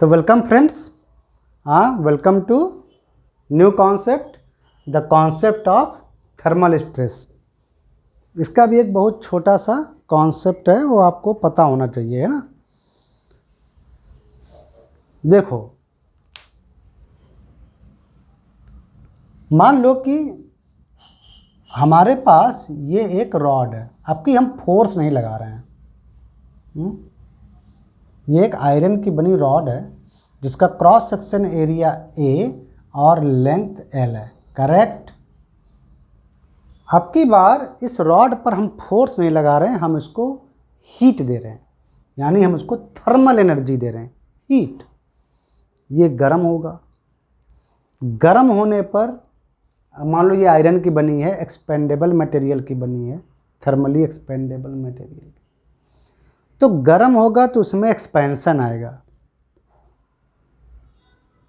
तो welcome friends, welcome to new concept, the concept of thermal stress. इसका भी एक बहुत छोटा सा कॉन्सेप्ट है, वो आपको पता होना चाहिए, है ना। देखो, मान लो कि हमारे पास ये एक रॉड है, आपकी हम फोर्स नहीं लगा रहे हैं। ये एक आयरन की बनी रॉड है जिसका क्रॉस सेक्शन एरिया A और लेंथ L है, करेक्ट। अब की बार इस रॉड पर हम फोर्स नहीं लगा रहे हैं, हम इसको हीट दे रहे हैं, यानी हम इसको थर्मल एनर्जी दे रहे हैं, हीट। ये गर्म होगा, गर्म होने पर मान लो ये आयरन की बनी है, एक्सपेंडेबल मटेरियल की बनी है, थर्मली एक्सपेंडेबल मटेरियल। तो गर्म होगा तो उसमें एक्सपेंशन आएगा,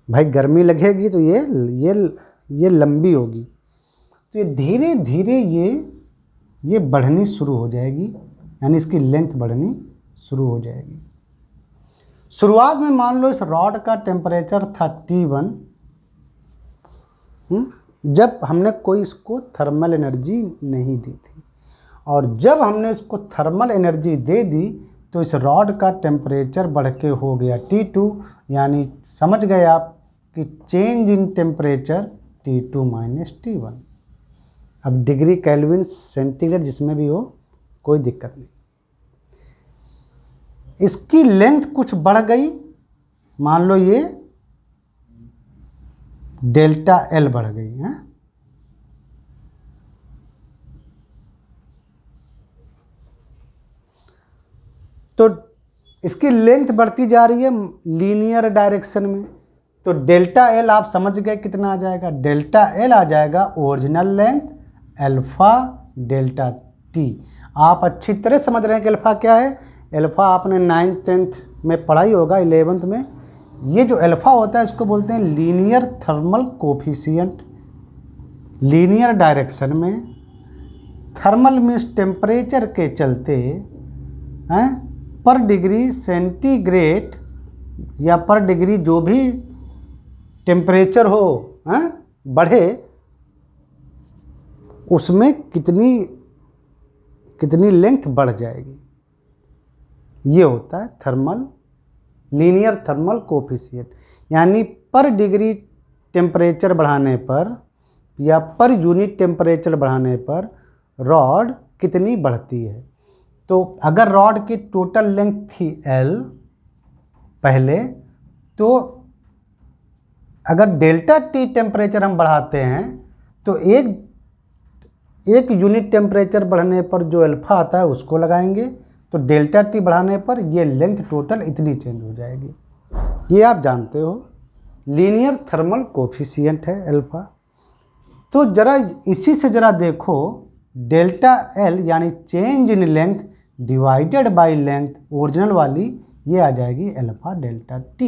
भाई गर्मी लगेगी तो ये लंबी होगी, तो ये धीरे धीरे ये बढ़नी शुरू हो जाएगी, यानी इसकी लेंथ बढ़नी शुरू हो जाएगी। शुरुआत में मान लो इस रॉड का टेम्परेचर था T1, जब हमने कोई इसको थर्मल एनर्जी नहीं दी थी, और जब हमने इसको थर्मल एनर्जी दे दी तो इस रॉड का टेम्परेचर बढ़ के हो गया T2, यानी समझ गए आप कि change in temperature T2 minus T1। अब डिग्री केल्विन सेंटीग्रेड जिसमें भी हो कोई दिक्कत नहीं। इसकी लेंथ कुछ बढ़ गई, मान लो ये डेल्टा L बढ़ गई है। तो इसकी लेंथ बढ़ती जा रही है लीनियर डायरेक्शन में, तो डेल्टा L आप समझ गए कितना आ जाएगा। डेल्टा L आ जाएगा original length alpha delta T। आप अच्छी तरह समझ रहे हैं कि अल्फा क्या है। अल्फा आपने 9th 10th में पढ़ाई होगा, 11th में। ये जो अल्फा होता है इसको बोलते हैं linear thermal coefficient. Linear direction में थर्मल मीन्स टेम्परेचर के चलते पर डिग्री सेंटीग्रेड या पर डिग्री जो भी टेम्परेचर हो बढ़े, उसमें कितनी लेंथ बढ़ जाएगी। ये होता है थर्मल लीनियर थर्मल कोफिशिएंट, यानी पर डिग्री टेम्परेचर बढ़ाने पर या पर यूनिट टेम्परेचर बढ़ाने पर रॉड कितनी बढ़ती है। तो अगर रॉड की टोटल लेंथ थी L पहले, तो अगर डेल्टा T टेम्परेचर हम बढ़ाते हैं तो एक यूनिट टेम्परेचर बढ़ने पर जो अल्फा आता है उसको लगाएंगे, तो डेल्टा T बढ़ाने पर ये लेंथ टोटल इतनी चेंज हो जाएगी। ये आप जानते हो लीनियर थर्मल कोफिशिएंट है अल्फा। तो जरा इसी से जरा देखो, डेल्टा L यानी change in length divided by length original वाली, ये आ जाएगी alpha delta T।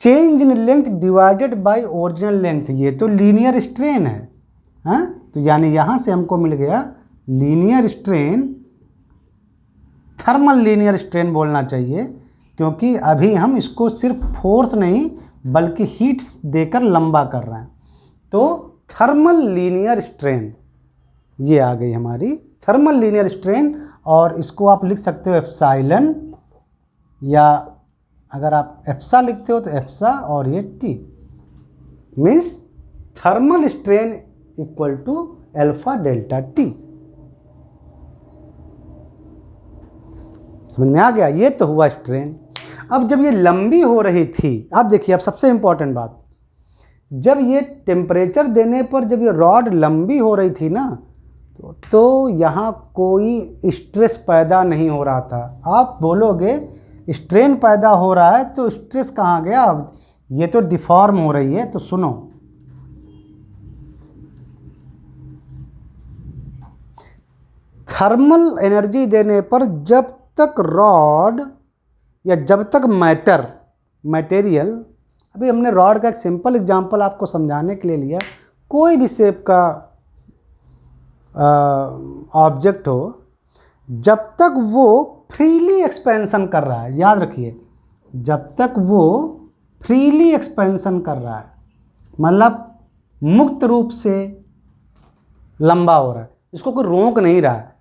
Change in length divided by original length, ये तो लीनियर स्ट्रेन है, तो यानी यहां से हमको मिल गया linear strain. Thermal linear strain बोलना चाहिए, क्योंकि अभी हम इसको सिर्फ फोर्स नहीं बल्कि हीट्स देकर लंबा कर रहे हैं। तो थर्मल लीनियर स्ट्रेन ये आ गई हमारी थर्मल लीनियर स्ट्रेन, और इसको आप लिख सकते हो एप्साइलन, या अगर आप एप्सा लिखते हो तो एप्सा, और ये T means thermal strain equal to alpha delta T। समझ में आ गया। ये तो हुआ स्ट्रेन। अब जब ये लंबी हो रही थी, आप देखिए, अब सबसे इंपॉर्टेंट बात, जब ये टेम्परेचर देने पर जब ये रॉड लंबी हो रही थी ना, तो यहाँ कोई स्ट्रेस पैदा नहीं हो रहा था। आप बोलोगे स्ट्रेन पैदा हो रहा है तो स्ट्रेस कहाँ गया, अब ये तो डिफॉर्म हो रही है। तो सुनो, थर्मल एनर्जी देने पर जब तक रॉड या जब तक मटेरियल, अभी हमने रॉड का एक सिंपल एग्जांपल आपको समझाने के लिए लिया, कोई भी शेप का ऑब्जेक्ट हो, जब तक वो फ्रीली एक्सपेंशन कर रहा है, याद रखिए, जब तक वो फ्रीली एक्सपेंशन कर रहा है, मतलब मुक्त रूप से लंबा हो रहा है, इसको कोई रोक नहीं रहा है,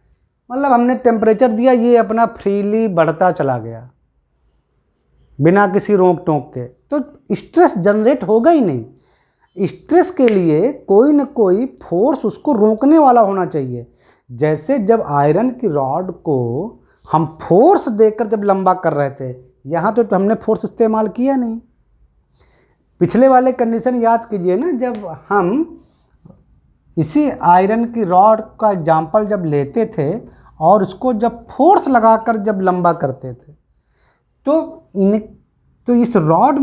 मतलब हमने टेम्परेचर दिया, ये अपना फ्रीली बढ़ता चला गया बिना किसी रोक टोक के, तो स्ट्रेस जनरेट होगा ही नहीं। स्ट्रेस के लिए कोई न कोई फोर्स उसको रोकने वाला होना चाहिए। जैसे जब आयरन की रॉड को हम फोर्स देकर जब लंबा कर रहे थे, यहाँ तो हमने फोर्स इस्तेमाल किया नहीं। पिछले वाले कंडीशन याद कीजिए ना, जब हम इसी आयरन की रॉड का एग्जाम्पल जब लेते थे और उसको जब फोर्स लगाकर जब लंबा करते थे, तो इस रॉड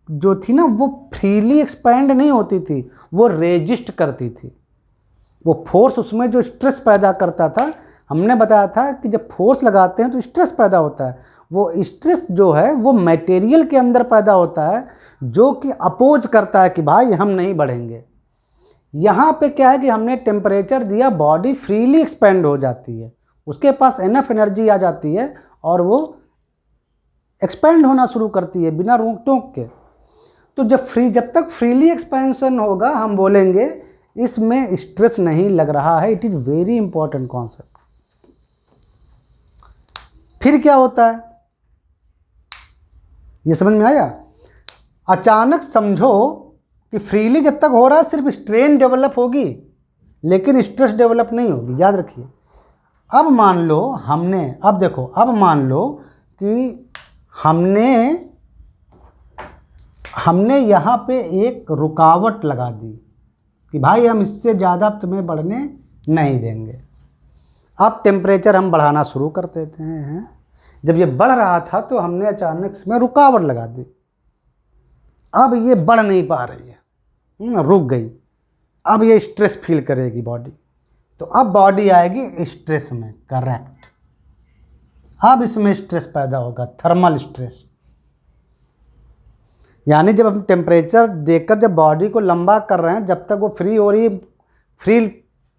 जो थी ना, वो फ्रीली एक्सपैंड नहीं होती थी, वो रेजिस्ट करती थी। वो फोर्स उसमें जो स्ट्रेस पैदा करता था, हमने बताया था कि जब फोर्स लगाते हैं तो स्ट्रेस पैदा होता है। वो स्ट्रेस जो है वो मटेरियल के अंदर पैदा होता है, जो कि अपोज करता है कि भाई हम नहीं बढ़ेंगे। यहाँ पे क्या है कि हमने टेम्परेचर दिया, बॉडी फ्रीली एक्सपेंड हो जाती है, उसके पास एनफ एनर्जी आ जाती है और वो एक्सपेंड होना शुरू करती है बिना रोक टोक के। तो जब तक फ्रीली एक्सपेंशन होगा, हम बोलेंगे इसमें स्ट्रेस नहीं लग रहा है। It is very important concept. फिर क्या होता है, ये समझ में आया? अचानक समझो कि फ्रीली जब तक हो रहा है सिर्फ स्ट्रेन डेवलप होगी, लेकिन स्ट्रेस डेवलप नहीं होगी, याद रखिए। अब मान लो अब मान लो कि हमने यहाँ पे एक रुकावट लगा दी कि भाई हम इससे ज़्यादा तुम्हें बढ़ने नहीं देंगे। अब टेम्परेचर हम बढ़ाना शुरू कर देते हैं। जब ये बढ़ रहा था तो हमने अचानक इसमें रुकावट लगा दी, अब ये बढ़ नहीं पा रही है, रुक गई। अब ये स्ट्रेस फील करेगी बॉडी, तो अब बॉडी आएगी स्ट्रेस में, करेक्ट। अब इसमें स्ट्रेस पैदा होगा, थर्मल स्ट्रेस। यानी जब हम टेम्परेचर देकर जब बॉडी को लंबा कर रहे हैं, जब तक वो फ्री हो रही है,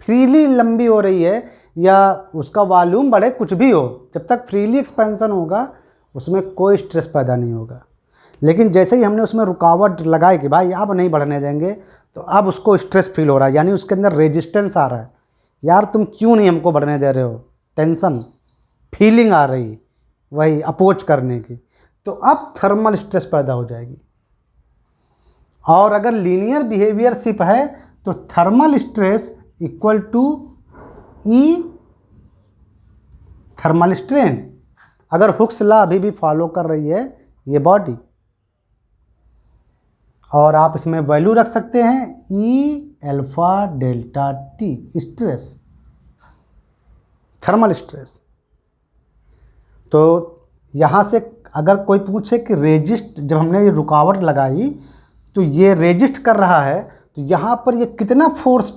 फ्रीली लंबी हो रही है या उसका वॉल्यूम बढ़े, कुछ भी हो, जब तक फ्रीली एक्सपेंशन होगा उसमें कोई स्ट्रेस पैदा नहीं होगा। लेकिन जैसे ही हमने उसमें रुकावट लगाई कि भाई अब नहीं बढ़ने देंगे, तो अब उसको स्ट्रेस फील हो रहा है, यानी उसके अंदर रेजिस्टेंस आ रहा है, यार तुम क्यों नहीं हमको बढ़ने दे रहे हो, टेंशन फीलिंग आ रही, वही अपोज करने की। तो अब थर्मल स्ट्रेस पैदा हो जाएगी। और अगर लीनियर बिहेवियरशिप है तो thermal stress equal to E thermal strain, अगर हुक्स लॉ अभी भी फॉलो कर रही है ये बॉडी। और आप इसमें वैल्यू रख सकते हैं E alpha delta T, stress, thermal stress. तो यहाँ से अगर कोई पूछे कि रेजिस्ट, जब हमने ये रुकावट लगाई तो ये रेजिस्ट कर रहा है, तो यहाँ पर ये कितना फोर्स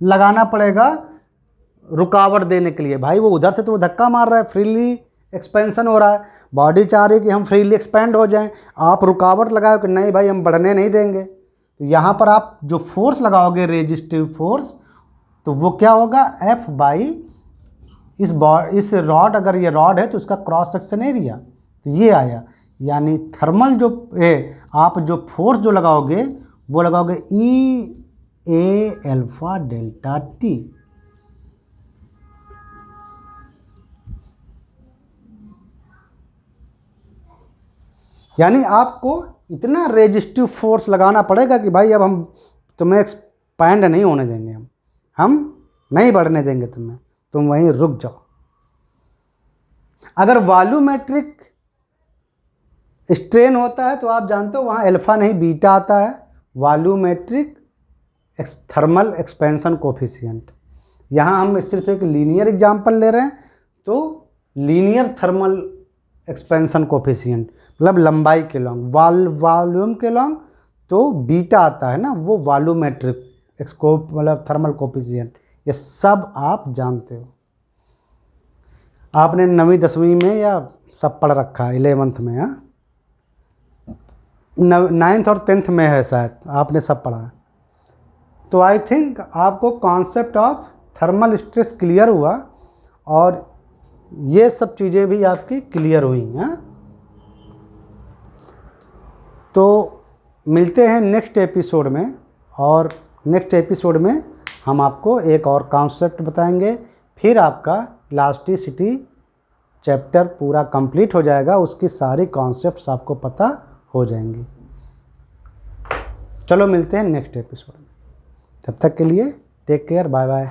लगाना पड़ेगा रुकावट देने के लिए? भाई वो उधर से तो वो धक्का मार रहा है, फ्रीली एक्सपेंशन हो रहा है, बॉडी चाह रही है कि हम फ्रीली एक्सपेंड हो जाएं, आप रुकावट लगाओ कि नहीं भाई हम बढ़ने नहीं देंगे। तो यहाँ पर आप जो फोर्स लगाओगे रेजिस्टिव फोर्स, तो वो क्या होगा, एफ बाई इस रॉड, अगर ये रॉड है तो उसका क्रॉस सेक्शन एरिया, तो ये आया। यानी थर्मल जो आप जो फोर्स जो लगाओगे वो लगाओगे ई ए अल्फा डेल्टा टी। यानी आपको इतना रेजिस्टिव फोर्स लगाना पड़ेगा कि भाई अब हम तुम्हें एक्सपैंड नहीं होने देंगे, हम नहीं बढ़ने देंगे तुम्हें, तुम वहीं रुक जाओ। अगर वॉल्यूमेट्रिक स्ट्रेन होता है तो आप जानते हो वहाँ अल्फा नहीं बीटा आता है, वॉल्यूमेट्रिक थर्मल एक्सपेंशन कोफिशिएंट। यहाँ हम सिर्फ एक लीनियर एग्जांपल ले रहे हैं, तो लीनियर थर्मल एक्सपेंशन कोफिशिएंट मतलब लंबाई के लॉन्ग, वॉल्यूम के लॉन्ग तो बीटा आता है ना, वो वॉल्यूमेट्रिक एक्सकोप मतलब थर्मल कोफिशिएंट। ये सब आप जानते हो, आपने 9वीं 10वीं में या सब पढ़ रखा है, 11th में, हाँ 9th और 10th में है शायद, आपने सब पढ़ा है। तो आई थिंक आपको concept of thermal stress clear हुआ। और ये सब चीज़ें भी आपकी क्लियर हुई हैं। तो मिलते हैं नेक्स्ट एपिसोड में, और नेक्स्ट एपिसोड में हम आपको एक और कॉन्सेप्ट बताएंगे, फिर आपका इलास्टिसिटी चैप्टर पूरा कंप्लीट हो जाएगा, उसकी सारी कॉन्सेप्ट्स आपको पता हो जाएंगी। चलो मिलते हैं नेक्स्ट एपिसोड में, तब तक के लिए टेक केयर, बाय बाय।